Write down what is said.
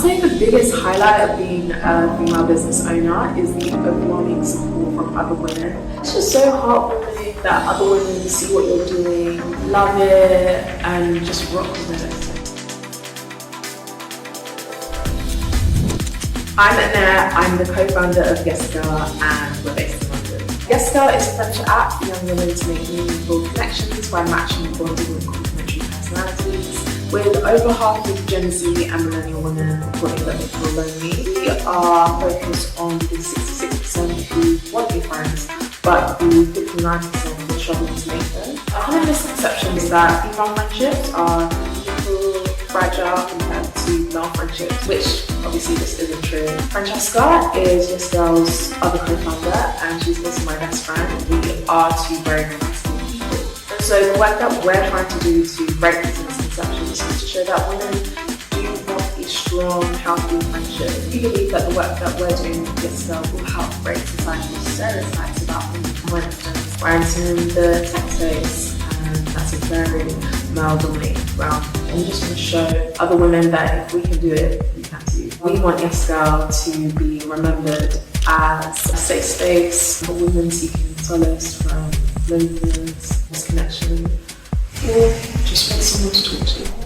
say the biggest highlight of being a female business owner is the overwhelming support from other women. It's just so heartwarming that other women see what you're doing, love it, and just rock with it. I'm Annette, I'm the co-founder of Yeska and we're based in London. Yeska is a friendship app for young women to make meaningful connections by matching and bonding with complementary personalities. With over half of Gen Z and millennial women reporting that they feel lonely, we are focused on the 66% who want new friends, but the 59% who are struggling to make them. A common misconception is that female friendships are fragile compared to male friendships, which obviously this isn't true. Francesca is Yeska's other co-founder and she's also my best friend. We are two very compatible people. So the work that we're trying to do to break these misconceptions is to show that women do want a strong, healthy friendship. We believe that the work that we're doing with Yeska will help break societal stereotypes about women. For instance, we're entering the tech space and that's a very male-dominated realm. And we just want to show other women that if we can do it, we can too. We want Yeska to be remembered as a safe space for women seeking solace from loneliness, disconnection, or just want someone to talk to.